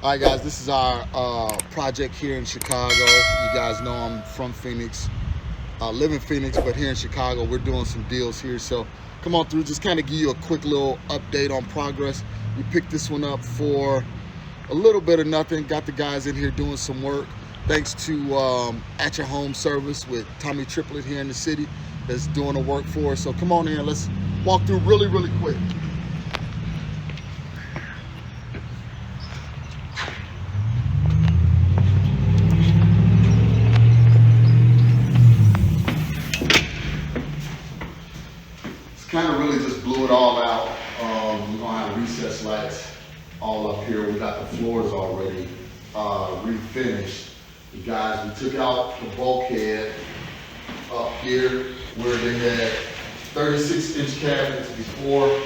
All right, guys, this is our project here in Chicago. You guys know I'm from Phoenix, live in Phoenix, but here in Chicago, we're doing some deals here. So come on through, just kind of give you a quick little update on progress. We picked this one up for a little bit of nothing. Got the guys in here doing some work. Thanks to At Your Home service with Tommy Triplett here in the city that's doing the work for us. So come on in, let's walk through really quick. Kind of really just blew it all out. We're gonna have recessed lights all up here. We got the floors already refinished. The guys, we took out the bulkhead up here where they had 36-inch cabinets before.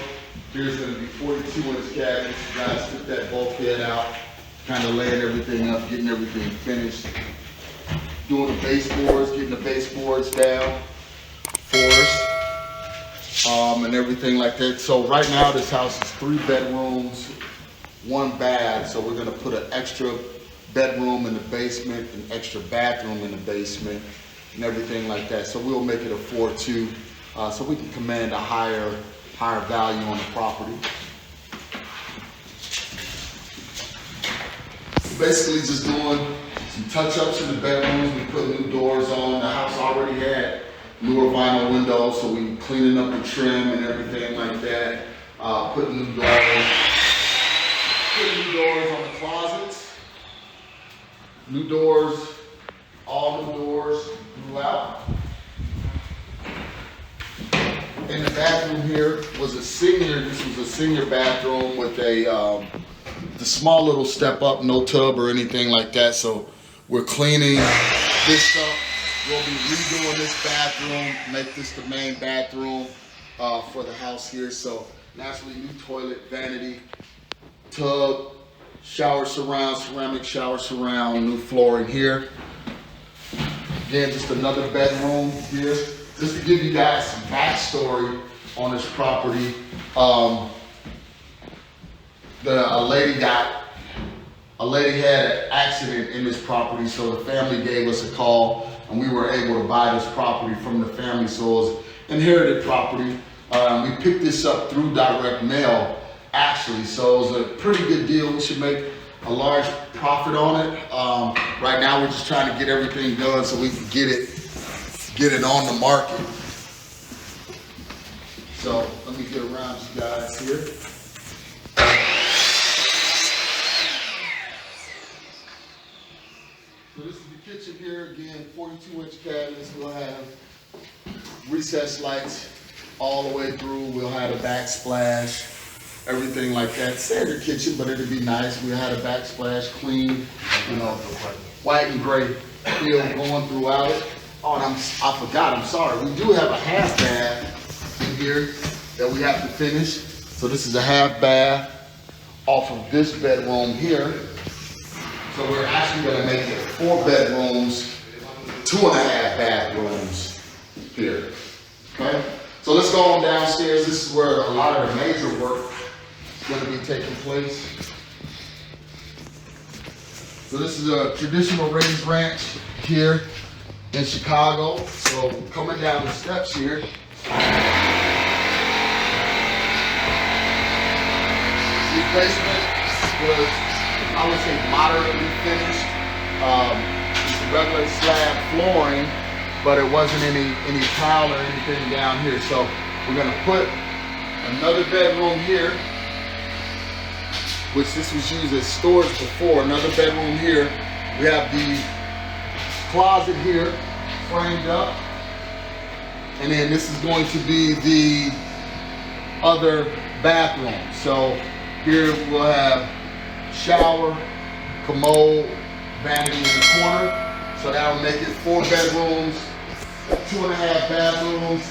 Here's gonna be 42-inch cabinets. The guys took that bulkhead out, kind of laying everything up, getting everything finished. Doing the baseboards, getting the baseboards down for us. And everything like that. So right now this house is 3 bedrooms, 1 bath. So we're gonna put an extra bedroom in the basement, an extra bathroom in the basement, and everything like that. So we'll make it a 4-2, so we can command a higher value on the property. Basically just doing some touch-ups in the bedrooms. We put new doors on. The house already had newer vinyl windows, so we cleaning up the trim and everything like that. Putting new doors on the closets. New doors, all new doors throughout. In the bathroom here was a senior. This was a senior bathroom with the small little step up, no tub or anything like that. So we're cleaning this up. We'll be redoing this bathroom, make this the main bathroom for the house here. So naturally, new toilet, vanity, tub, shower surround, ceramic shower surround, new flooring here. Again, just another bedroom here. Just to give you guys some backstory on this property. A lady had an accident in this property, so the family gave us a call. And we were able to buy this property from the family, so it was inherited property. We picked this up through direct mail, actually, so it was a pretty good deal. We should make a large profit on it. Right now, we're just trying to get everything done so we can get it on the market. So let me get around you guys here. So this is the kitchen here, again, 42-inch cabinets. We'll have recessed lights all the way through. We'll have a backsplash, everything like that. Standard kitchen, but it'll be nice. We'll have a backsplash, clean, white and gray feel going throughout it. Oh, and I forgot, I'm sorry. We do have a half bath in here that we have to finish. So this is a half bath off of this bedroom here. So we're actually gonna make it 4 bedrooms, 2.5 bathrooms here, okay? So let's go on downstairs. This is where a lot of the major work is gonna be taking place. So this is a traditional raised ranch here in Chicago. So coming down the steps here, this basement was, I would say, moderately finished. It's a regular slab flooring, but it wasn't any tile or anything down here. So we're gonna put another bedroom here, which this was used as storage before. Another bedroom here. We have the closet here framed up, and then this is going to be the other bathroom. So here we'll have shower, commode, vanity in the corner. So that'll make it 4 bedrooms, 2.5 bathrooms,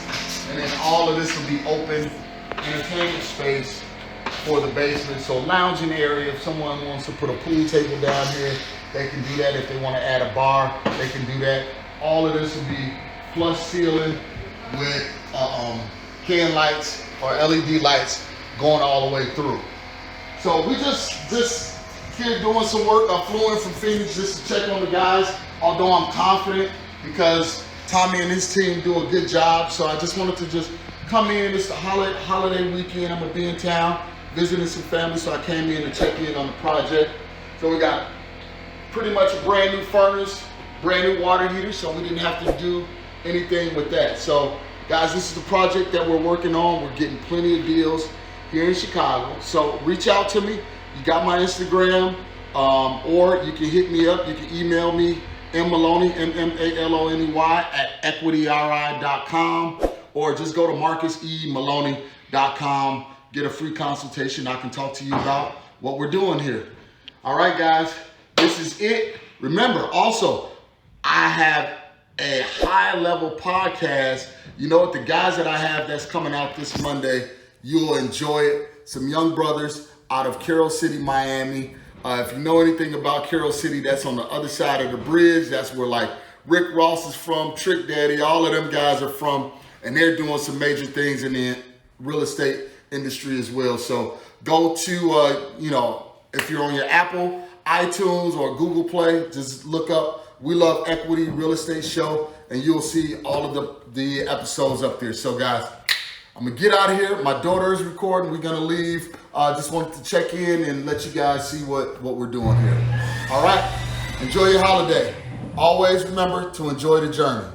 and then all of this will be open entertainment space for the basement. So lounging area, if someone wants to put a pool table down here, they can do that. If they want to add a bar, they can do that. All of this will be flush ceiling with can lights or LED lights going all the way through. So we just here doing some work. I flew in from Phoenix just to check on the guys, although I'm confident because Tommy and his team do a good job. So I just wanted to just come in. It's the holiday weekend. I'm gonna be in town visiting some family, so I came in to check in on the project. So we got pretty much a brand new furnace, brand new water heater, so we didn't have to do anything with that. So guys, this is the project that we're working on. We're getting plenty of deals here in Chicago. So reach out to me. You got my Instagram, or you can hit me up. You can email me, Maloney, MMALONEY at equityri.com, or just go to marcusemaloney.com. Get a free consultation. I can talk to you about what we're doing here. All right, guys, this is it. Remember, also, I have a high-level podcast. You know what? The guys that I have that's coming out this Monday, you'll enjoy it. Some young brothers out of Carroll City, Miami. If you know anything about Carroll City, that's on the other side of the bridge. That's where like Rick Ross is from, Trick Daddy, all of them guys are from, and they're doing some major things in the real estate industry as well. So go to, if you're on your Apple, iTunes, or Google Play, just look up We Love Equity Real Estate Show, and you'll see all of the episodes up there. So guys, I'm gonna get out of here. My daughter is recording. We're gonna leave. Just wanted to check in and let you guys see what we're doing here. All right, enjoy your holiday. Always remember to enjoy the journey.